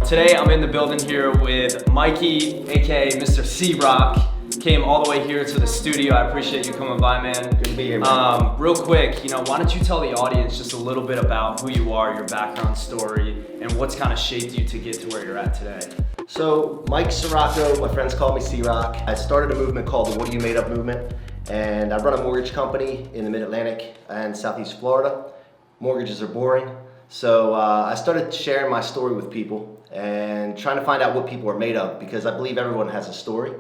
Today I'm in the building here with Mikey, aka Mr. C-Roc. Came all the way here to the studio. I appreciate you coming by, man. Good to be here, man. Real quick, why don't you tell the audience just a little bit about who you are, your background story, and what's kind of shaped you to get to where you're at today? So, Mike Ciorrocco, my friends call me C-Roc. I started a movement called the What Are You Made Of movement, and I run a mortgage company in the Mid-Atlantic and Southeast Florida. Mortgages are boring. So I started sharing my story with people and trying to find out what people are made of, because I believe everyone has a story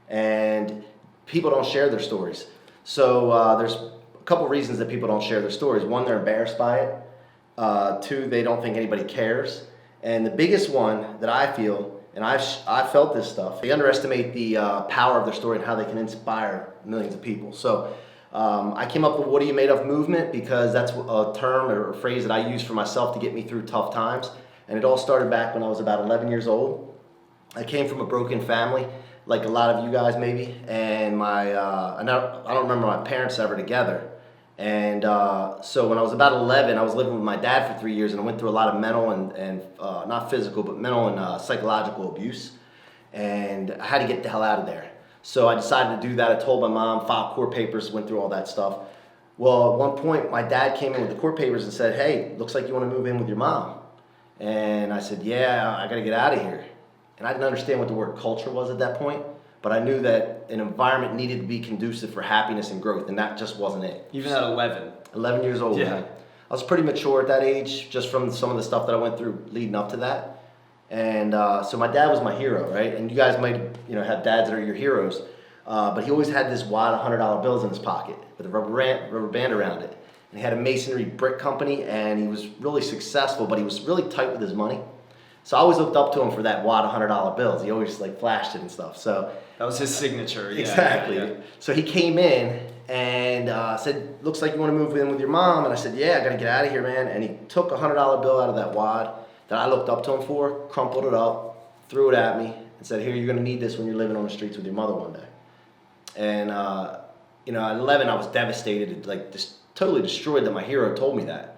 and people don't share their stories. So there's a couple reasons that people don't share their stories. One, they're embarrassed by it. Two, they don't think anybody cares. And the biggest one that I feel, and I've felt this stuff, they underestimate the power of their story and how they can inspire millions of people. So I came up with What Are You Made Of movement because that's a term or a phrase that I use for myself to get me through tough times. And it all started back when I was about 11 years old. I came from a broken family, like a lot of you guys maybe, and I don't remember my parents ever together. And so when I was about 11, I was living with my dad for 3 years, and I went through a lot of mental and not physical, but mental and psychological abuse. And I had to get the hell out of there. So I decided to do that. I told my mom, filed court papers, went through all that stuff. Well, at one point, my dad came in with the court papers and said, "Hey, looks like you want to move in with your mom." And I said, "Yeah, I got to get out of here." And I didn't understand what the word culture was at that point, but I knew that an environment needed to be conducive for happiness and growth, and that just wasn't it. Even at 11? 11 years old, yeah. Man. I was pretty mature at that age, just from some of the stuff that I went through leading up to that. And so my dad was my hero, right? And you guys might have dads that are your heroes. But he always had this wad of $100 bills in his pocket with a rubber band around it. And he had a masonry brick company, and he was really successful, but he was really tight with his money. So I always looked up to him for that wad of $100 bills. He always flashed it and stuff. So that was his signature. Yeah, exactly. Yeah. So he came in and said, "Looks like you want to move in with your mom." And I said, "Yeah, I got to get out of here, man." And he took a $100 bill out of that wad that I looked up to him for, crumpled it up, threw it at me, and said, "Here, you're going to need this when you're living on the streets with your mother one day." And at 11, I was devastated, just totally destroyed that my hero told me that.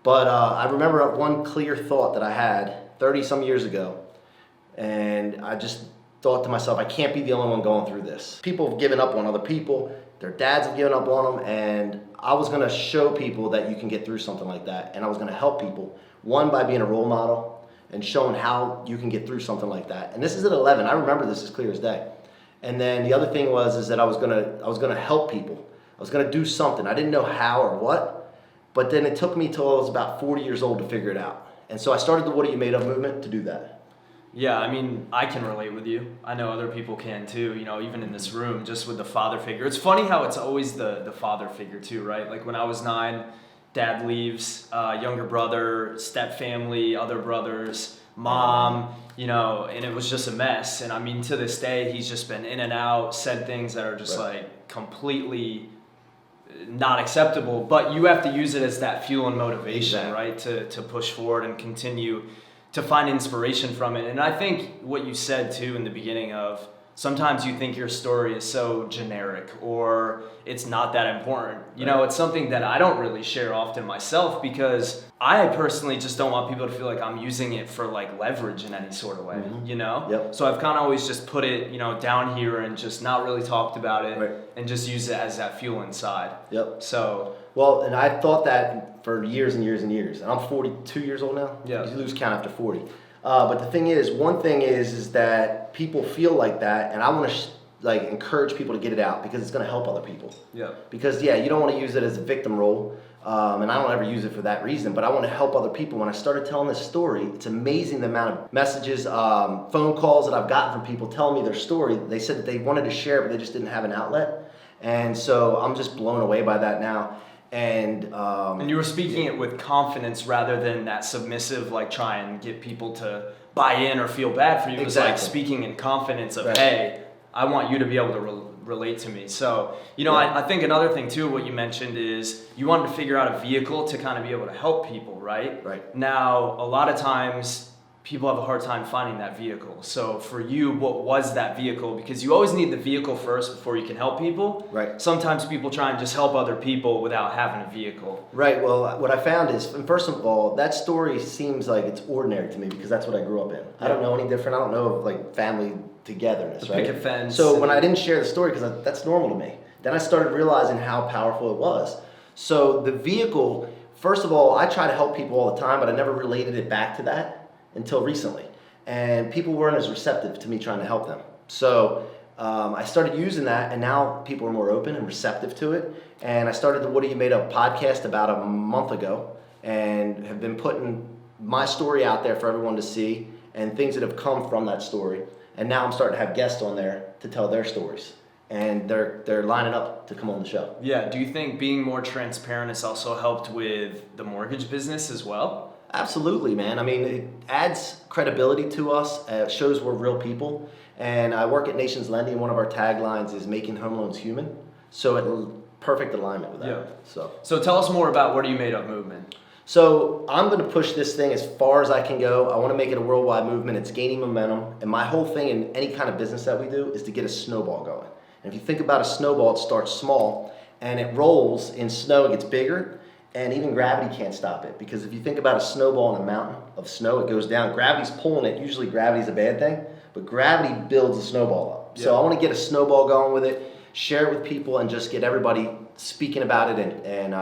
But I remember one clear thought that I had 30 some years ago, and I just thought to myself, I can't be the only one going through this. People have given up on other people, their dads have given up on them, and I was going to show people that you can get through something like that, and I was going to help people, one, by being a role model and showing how you can get through something like that. And this is at 11. I remember this as clear as day. And then the other thing was that I was gonna help people. I was gonna do something. I didn't know how or what, but then it took me till I was about 40 years old to figure it out. And so I started the What Are You Made Of movement to do that. Yeah, I mean, I can relate with you. I know other people can too, even in this room, just with the father figure. It's funny how it's always the father figure too, right? Like when I was 9, dad leaves, younger brother, step family, other brothers, mom, and it was just a mess. And I mean, to this day, he's just been in and out, said things that are just completely not acceptable, but you have to use it as that fuel and motivation, exactly. Right? To push forward and continue to find inspiration from it. And I think what you said too in the beginning of, sometimes you think your story is so generic or it's not that important. It's something that I don't really share often myself, because I personally just don't want people to feel like I'm using it for leverage in any sort of way, Yep. So I've kind of always just put it, down here and just not really talked about it, and just use it as that fuel inside. Yep. So. Well, and I thought that for years and years and years. And I'm 42 years old now. Yeah. You lose count after 40. But the thing is, one thing is that people feel like that, and I want to encourage people to get it out, because it's going to help other people. Yeah. Because you don't want to use it as a victim role, and I don't ever use it for that reason. But I want to help other people. When I started telling this story, it's amazing the amount of messages, phone calls that I've gotten from people telling me their story. They said that they wanted to share it, but they just didn't have an outlet. And so I'm just blown away by that now. And you were speaking it with confidence rather than that submissive, try and get people to buy in or feel bad for you. It was speaking in confidence of, hey, I want you to be able to relate to me. So, I think another thing too, what you mentioned is you wanted to figure out a vehicle to kind of be able to help people, right? Right. Now, a lot of times people have a hard time finding that vehicle. So for you, what was that vehicle? Because you always need the vehicle first before you can help people. Right. Sometimes people try and just help other people without having a vehicle. Right. Well, what I found is, and first of all, that story seems like it's ordinary to me because that's what I grew up in. I don't know any different. I don't know of like family togetherness, The right? picket fence. So when I didn't share the story, because that's normal to me, then I started realizing how powerful it was. So the vehicle, first of all, I try to help people all the time, but I never related it back to that until recently. And people weren't as receptive to me trying to help them. So I started using that, and now people are more open and receptive to it. And I started the What Are You Made Of podcast about a month ago, and have been putting my story out there for everyone to see, and things that have come from that story. And now I'm starting to have guests on there to tell their stories. And they're lining up to come on the show. Yeah, do you think being more transparent has also helped with the mortgage business as well? Absolutely, man. I mean, it adds credibility to us. It shows we're real people. And I work at Nations Lending. One of our taglines is making home loans human. So perfect alignment with that. Yeah. So tell us more about What Are You Made Of movement. So I'm going to push this thing as far as I can go. I want to make it a worldwide movement. It's gaining momentum. And my whole thing in any kind of business that we do is to get a snowball going. And if you think about a snowball, it starts small and it rolls in snow, it gets bigger. And even gravity can't stop it, because if you think about a snowball in a mountain of snow, it goes down. Gravity's pulling it. Usually gravity's a bad thing, but gravity builds a snowball up. Yeah. So I want to get a snowball going with it, share it with people, and just get everybody speaking about it and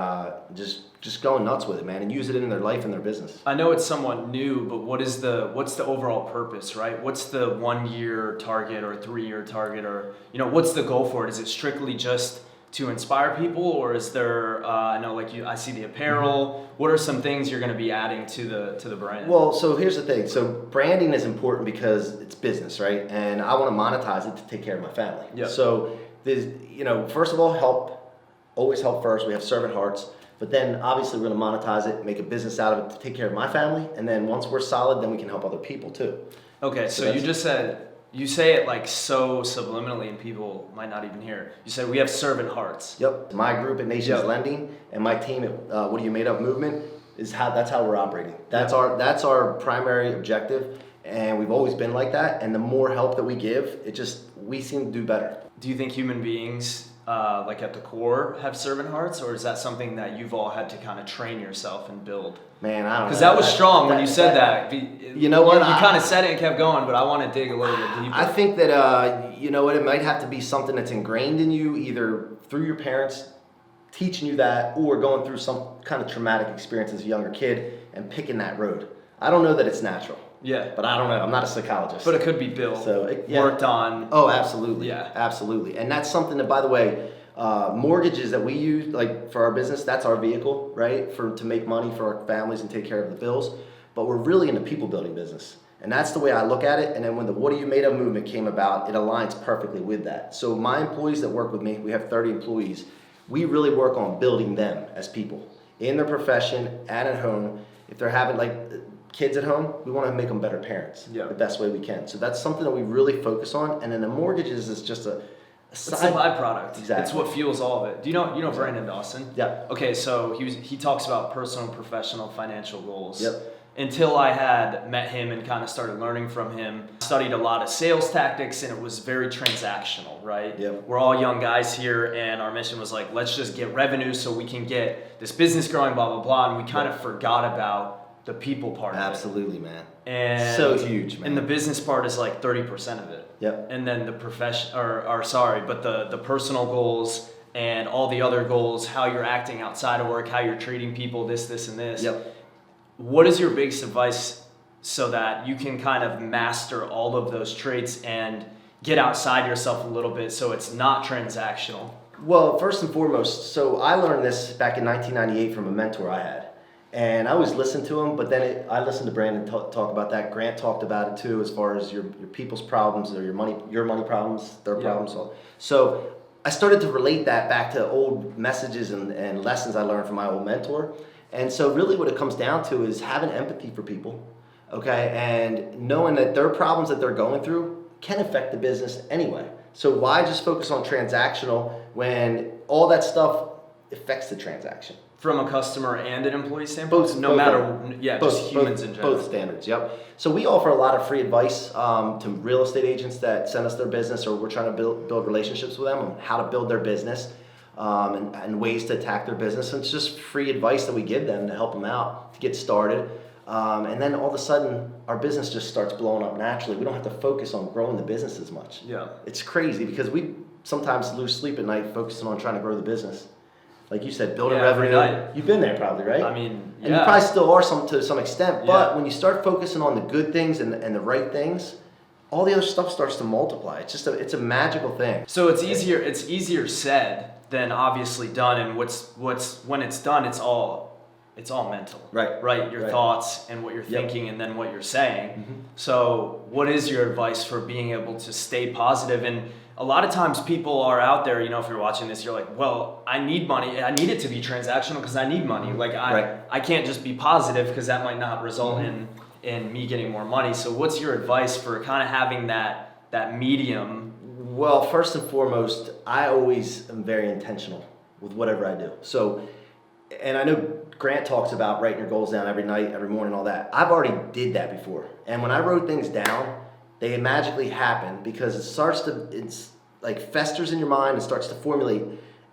just going nuts with it, man, and use it in their life and their business. I know it's somewhat new, but what's the overall purpose, right? What's the 1 year target or 3 year target, or what's the goal for it? Is it strictly just to inspire people, or is there I know I see the apparel. What are some things you're going to be adding to the brand? Well, so here's the thing. So branding is important because it's business, right? And I want to monetize it to take care of my family. Yep. So there's, first of all, always help first. We have servant hearts, but then obviously we're going to monetize it, make a business out of it to take care of my family. And then once we're solid, then we can help other people too. Okay. So you just said, you say it like so subliminally and people might not even hear. You said we have servant hearts. Yep. My group at Nations Lending and my team at What Are You Made Of movement that's how we're operating. That's our primary objective, and we've always been like that. And the more help that we give, we seem to do better. Do you think human beings at the core have servant hearts, or is that something that you've all had to kind of train yourself and build? Man, I don't know. Because that was strong when you said that. You know what? You kind of said it and kept going, but I want to dig a little bit deeper. I think that, it might have to be something that's ingrained in you, either through your parents teaching you that, or going through some kind of traumatic experience as a younger kid and picking that road. I don't know that it's natural. Yeah. But I don't know. I'm not a psychologist. But it could be built, worked on. Oh, absolutely. Yeah. Absolutely. And that's something that, by the way, mortgages that we use, like for our business, that's our vehicle, right? To make money for our families and take care of the bills. But we're really in the people building business. And that's the way I look at it. And then when the What Are You Made Of movement came about, it aligns perfectly with that. So my employees that work with me, we have 30 employees, we really work on building them as people in their profession and at home. If they're having kids at home, we want to make them better parents the best way we can. So that's something that we really focus on. And then the mortgages is just a it's a byproduct. Exactly. It's what fuels all of it. Do you know Brandon Dawson? Yeah. Okay, so he talks about personal and professional financial goals. Yep. Until I had met him and kind of started learning from him, studied a lot of sales tactics, and it was very transactional, right? Yep. We're all young guys here, and our mission was let's just get revenue so we can get this business growing, blah, blah, blah, and we kind of forgot about the people part of it. Absolutely, man. And so huge, man. And the business part is 30% of it. Yep. And then the the personal goals and all the other goals, how you're acting outside of work, how you're treating people, this, and this. Yep. What is your biggest advice so that you can kind of master all of those traits and get outside yourself a little bit so it's not transactional? Well, first and foremost, so I learned this back in 1998 from a mentor I had. And I always listened to him, but then I listened to Brandon talk about that. Grant talked about it too, as far as your people's problems or your money problems, their problems. So I started to relate that back to old messages and lessons I learned from my old mentor. And so really what it comes down to is having empathy for people, okay? And knowing that their problems that they're going through can affect the business anyway. So why just focus on transactional when all that stuff affects the transaction? From a customer and an employee standpoint? Both. No both matter, are- yeah, both, just humans both, in general. Both standards, yep. So we offer a lot of free advice to real estate agents that send us their business, or we're trying to build relationships with them on how to build their business and ways to attack their business. And it's just free advice that we give them to help them out to get started. And then all of a sudden, our business just starts blowing up naturally. We don't have to focus on growing the business as much. Yeah. It's crazy because we sometimes lose sleep at night focusing on trying to grow the business. Like you said, building every revenue. night. You've been there probably, right? I mean, And you probably still are to some extent, but Yeah. when you start focusing on the good things and the right things, all the other stuff starts to multiply. It's just it's a magical thing. So it's easier said than obviously done, and what's when it's done, it's all mental. Right. Your Right. thoughts and what you're thinking and then what you're saying. Mm-hmm. So what is your advice for being able to stay positive? And a lot of times people are out there, you know, if you're watching this, you're like, well, I need money. I need it to be transactional because I need money. Like I can't just be positive because that might not result in me getting more money. So what's your advice for kind of having that medium? Well, first and foremost, I always am very intentional with whatever I do. So, and I know Grant talks about writing your goals down every night, every morning, all that. I've already did that before. And when I wrote things down, they magically happen because it's like festers in your mind and starts to formulate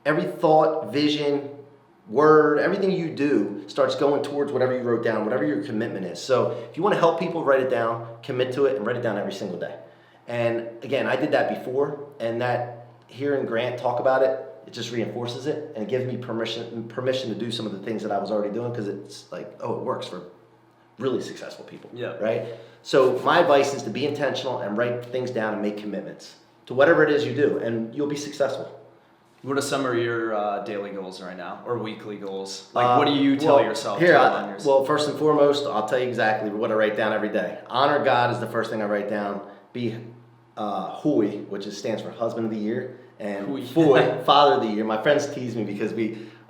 every thought, vision, word, everything you do starts going towards whatever you wrote down, whatever your commitment is. So if you want to help people, write it down, commit to it, and write it down every single day. And again, I did that before, and that hearing Grant talk about it, it just reinforces it, and it gives me permission to do some of the things that I was already doing because it's like, oh, it works for really successful people. Yeah. Right? So my advice is to be intentional and write things down and make commitments to whatever it is you do, and you'll be successful. What are some of your daily goals right now, or weekly goals? Like, what do you tell yourself? Well, first and foremost, I'll tell you exactly what I write down every day. Honor God is the first thing I write down. Be Hui, which stands for Husband of the Year, and Fui, Father of the Year. My friends tease me because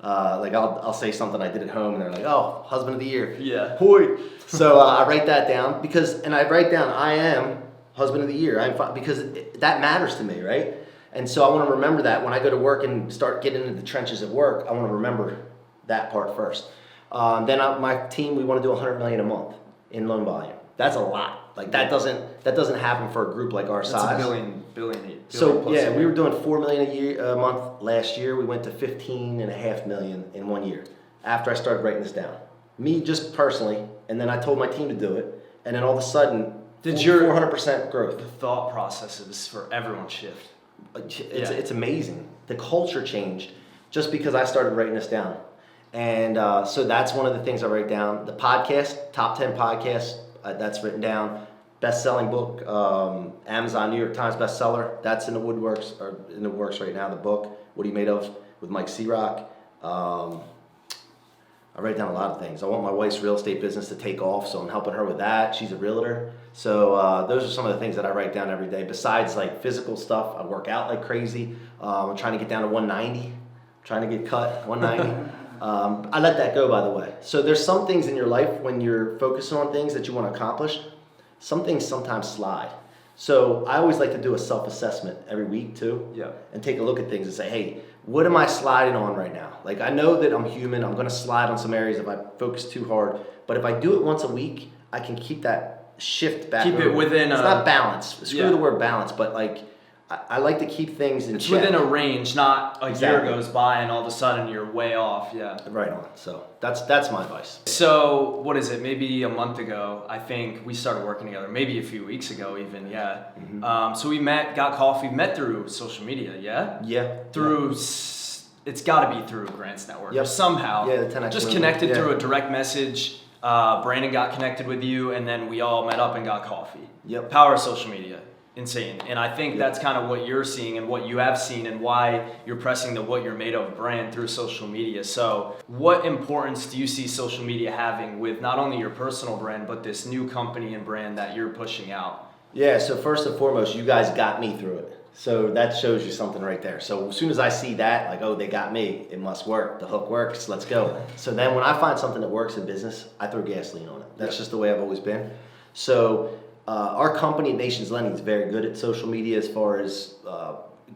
I'll say something I did at home, and they're like, "Oh, Husband of the Year." Yeah. Hui. So I write that down and I write down I am Husband of the Year. Because that matters to me, right? And so I want to remember that when I go to work and start getting into the trenches at work, I want to remember that part first. Then my team, we want to do 100 million a month in loan volume. That's a lot. Like that doesn't happen for a group like our size. That's a billion. So yeah, we were doing 4 million a month last year. We went to 15.5 million in 1 year after I started writing this down. Me just personally, and then I told my team to do it, and then all of a sudden, 400% growth. The thought processes for everyone shift. It's amazing. The culture changed just because I started writing this down. And so that's one of the things I write down. The podcast, top 10 podcasts, that's written down. Best-selling book, Amazon, New York Times bestseller. That's in the works right now. The book, What Are You Made Of, with Mike C-Roc. I write down a lot of things. I want my wife's real estate business to take off, so I'm helping her with that. She's a realtor. So those are some of the things that I write down every day. Besides like physical stuff, I work out like crazy. I'm trying to get down to 190. I'm trying to get cut 190. I let that go, by the way. So there's some things in your life when you're focusing on things that you want to accomplish, some things sometimes slide. So I always like to do a self-assessment every week too. Yeah. And take a look at things and say, hey, what am I sliding on right now? Like I know that I'm human. I'm going to slide on some areas if I focus too hard. But if I do it once a week, I can keep that shift back. Keep it within it's not balance. Screw the word balance, but like I like to keep things in check. It's within a range, not a year goes by and all of a sudden you're way off. Yeah. Right on. So that's my advice. So what is it? Maybe a month ago, I think we started working together. Maybe a few weeks ago, even. Yeah. Mm-hmm. So we got coffee, met through social media. Yeah. Yeah. Through. It's got to be through Grant's network. Yep. Somehow. Yeah. The 10X just movement. connected through a direct message. Brandon got connected with you, and then we all met up and got coffee. Yep. Power of social media. Insane. And I think that's kind of what you're seeing and what you have seen and why you're pressing the What You're Made Of brand through social media. So what importance do you see social media having with not only your personal brand, but this new company and brand that you're pushing out? Yeah, so first and foremost, you guys got me through it. So that shows you something right there. So as soon as I see that, like, oh, they got me, it must work. The hook works, let's go. So then when I find something that works in business, I throw gasoline on it. That's just the way I've always been. So our company, Nations Lending, is very good at social media as far as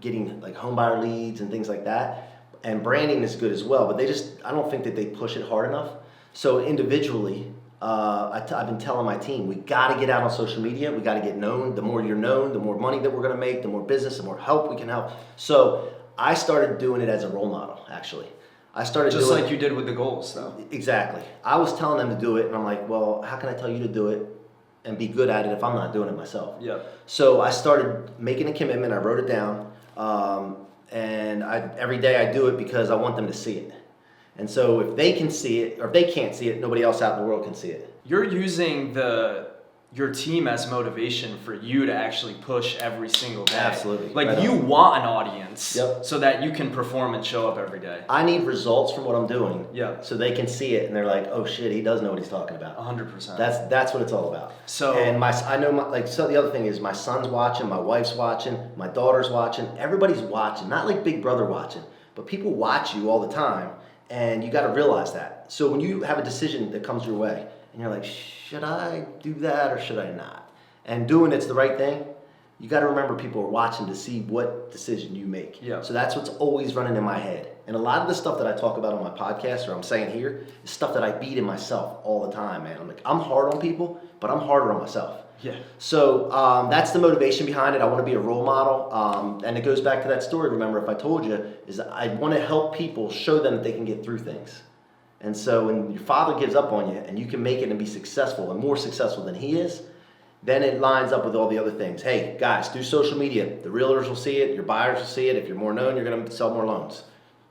getting like home buyer leads and things like that. and branding is good as well, but I don't think that they push it hard enough. So individually, I've been telling my team, we got to get out on social media. We got to get known. The more you're known, the more money that we're going to make, the more business, the more help we can help. So I started doing it as a role model, actually. I started just doing like you did with the goals, though. Exactly. I was telling them to do it, and I'm like, well, how can I tell you to do it and be good at it if I'm not doing it myself? Yeah. So I started making a commitment. I wrote it down, and every day I do it because I want them to see it. And so if they can see it, or if they can't see it, nobody else out in the world can see it. You're using your team as motivation for you to actually push every single day. Absolutely. Like Right you on. want an audience Yep. so that you can perform and show up every day. I need results from what I'm doing. Yeah. So they can see it and they're like, oh shit, he does know what he's talking about. 100%. That's what it's all about. So and so the other thing is my son's watching, my wife's watching, my daughter's watching, everybody's watching. Not like Big Brother watching, but people watch you all the time, and you got to realize that. So when you have a decision that comes your way, and you're like, should I do that or should I not? And doing it's the right thing, you got to remember people are watching to see what decision you make. Yeah. So that's what's always running in my head. And a lot of the stuff that I talk about on my podcast or I'm saying here is stuff that I beat in myself all the time, man. I'm hard on people, but I'm harder on myself. Yeah. So that's the motivation behind it. I want to be a role model. And it goes back to that story, remember, if I told you, is that I want to help people, show them that they can get through things. And so when your father gives up on you and you can make it and be successful and more successful than he is, then it lines up with all the other things. Hey, guys, do social media. The realtors will see it. Your buyers will see it. If you're more known, you're going to sell more loans.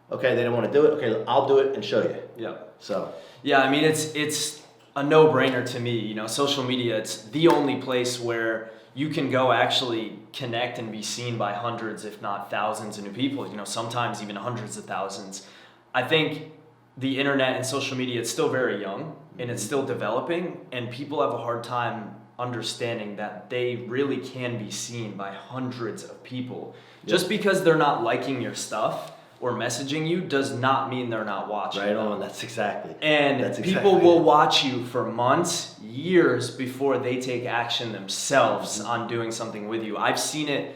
Okay, they don't want to do it. Okay, I'll do it and show you. Yeah. So. Yeah, I mean, it's a no-brainer to me. You know, social media, it's the only place where you can go actually connect and be seen by hundreds, if not thousands of new people, you know, sometimes even hundreds of thousands. I think the internet and social media, it's still very young and it's still developing, and people have a hard time understanding that they really can be seen by hundreds of people. Yep. Just because they're not liking your stuff or messaging you does not mean they're not watching. Right on, that's exactly. And people will watch you for months, years before they take action themselves on doing something with you. I've seen it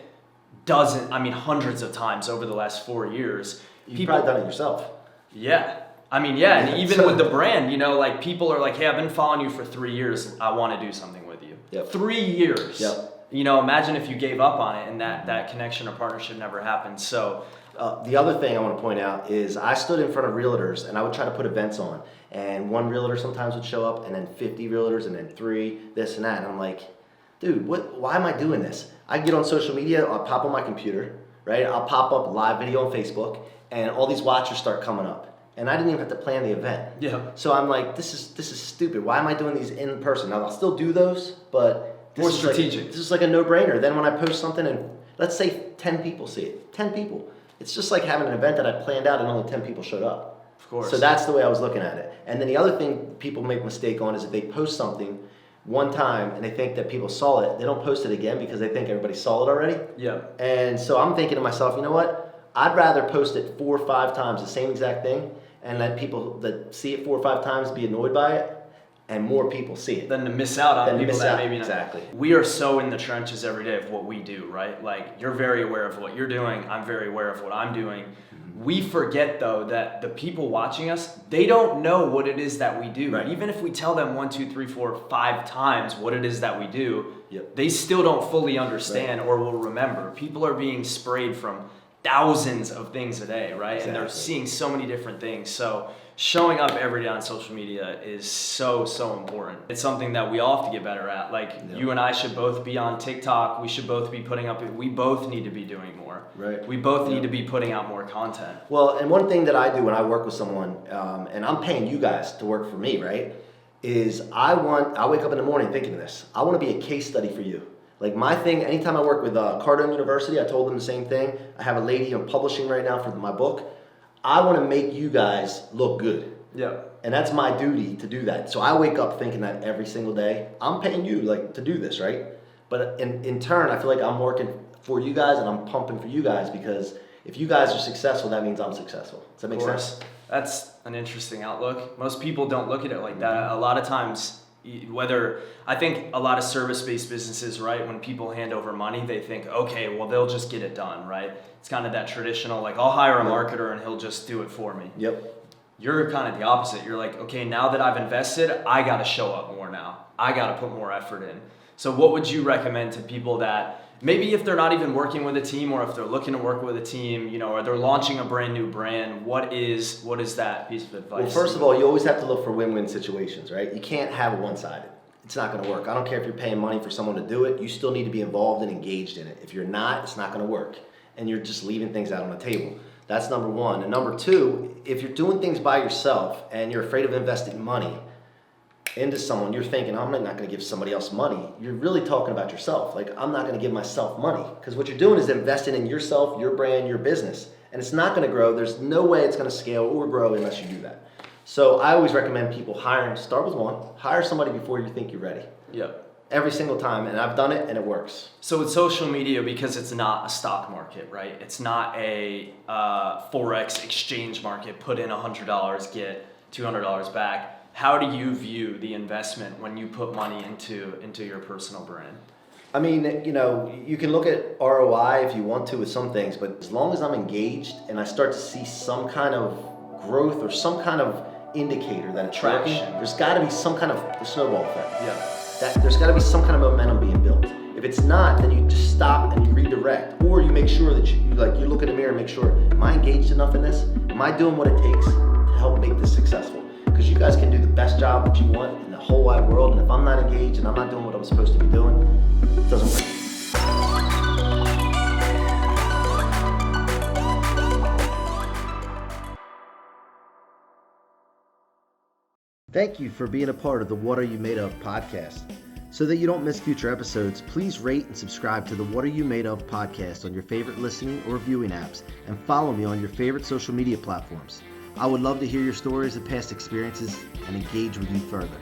hundreds of times over the last 4 years. You've probably done it yourself. Yeah. And even with the brand, you know, like people are like, hey, I've been following you for 3 years. I want to do something with you. Yep. 3 years. Yep. You know, imagine if you gave up on it and that connection or partnership never happened. So the other thing I want to point out is I stood in front of realtors and I would try to put events on, and one realtor sometimes would show up and then 50 realtors and then 3, this and that. And I'm like, dude, why am I doing this? I get on social media, I'll pop on my computer, right? I'll pop up live video on Facebook and all these watchers start coming up. And I didn't even have to plan the event. Yeah. So I'm like, this is stupid. Why am I doing these in person? Now I'll still do those, but more strategic. This is like a no-brainer. Then when I post something and let's say 10 people see it, 10 people. It's just like having an event that I planned out and only 10 people showed up. Of course. So that's the way I was looking at it. And then the other thing people make a mistake on is if they post something one time and they think that people saw it, they don't post it again because they think everybody saw it already. Yeah. And so I'm thinking to myself, you know what? I'd rather post it 4 or 5 times, the same exact thing, and let people that see it 4 or 5 times be annoyed by it, and more people see it. Than to miss out on people that maybe not. Exactly. We are so in the trenches every day of what we do, right? Like, you're very aware of what you're doing. I'm very aware of what I'm doing. We forget, though, that the people watching us, they don't know what it is that we do. Right. Even if we tell them 1, 2, 3, 4, 5 times what it is that we do, Yep. they still don't fully understand or will remember. People are being sprayed from thousands of things a day, right? Exactly. And they're seeing so many different things. So showing up every day on social media is so important. It's something that we all have to get better at. Like, you and I should both be on TikTok. We should both be putting up, we both need to be doing more. Right. We both need to be putting out more content. Well, and one thing that I do when I work with someone, and I'm paying you guys to work for me, right, is I wake up in the morning thinking of this. I want to be a case study for you. Like my thing, anytime I work with Cardone University, I told them the same thing. I have a lady I'm publishing right now for my book. I want to make you guys look good. Yeah. And that's my duty to do that. So I wake up thinking that every single day. I'm paying you to do this, right? But in turn, I feel like I'm working for you guys and I'm pumping for you guys, because if you guys are successful, that means I'm successful. Does that make sense? That's an interesting outlook. Most people don't look at it like that. A lot of times Whether, I think a lot of service-based businesses, right, when people hand over money, they think, okay, well, they'll just get it done, right? It's kind of that traditional, like, I'll hire a marketer and he'll just do it for me. Yep. You're kind of the opposite. You're like, okay, now that I've invested, I got to show up more now. I got to put more effort in. So what would you recommend to people that maybe if they're not even working with a team, or if they're looking to work with a team, you know, or they're launching a brand new brand, what is that piece of advice? Well, first of all, you always have to look for win-win situations, right? You can't have it one-sided. It's not going to work. I don't care if you're paying money for someone to do it. You still need to be involved and engaged in it. If you're not, it's not going to work. And you're just leaving things out on the table. That's number one. And number two, if you're doing things by yourself and you're afraid of investing money into someone, you're thinking, I'm not going to give somebody else money. You're really talking about yourself. Like, I'm not going to give myself money. Because what you're doing is investing in yourself, your brand, your business. And it's not going to grow. There's no way it's going to scale or grow unless you do that. So I always recommend people start with one, hire somebody before you think you're ready. Yep. Every single time, and I've done it and it works. So with social media, because it's not a stock market, right? It's not a Forex exchange market, put in $100, get $200 back. How do you view the investment when you put money into your personal brand? I mean, you know, you can look at ROI if you want to with some things, but as long as I'm engaged and I start to see some kind of growth or some kind of indicator that it's working, there's got to be some kind of the snowball effect. Yeah. There's got to be some kind of momentum being built. If it's not, then you just stop and you redirect, or you make sure that you look in the mirror and make sure, am I engaged enough in this? Am I doing what it takes to help make this successful? Because you guys can do the best job that you want in the whole wide world, and if I'm not engaged and I'm not doing what I'm supposed to be doing, it doesn't work. Thank you for being a part of the What Are You Made Of podcast. So that you don't miss future episodes, please rate and subscribe to the What Are You Made Of podcast on your favorite listening or viewing apps, and follow me on your favorite social media platforms. I would love to hear your stories of past experiences and engage with you further.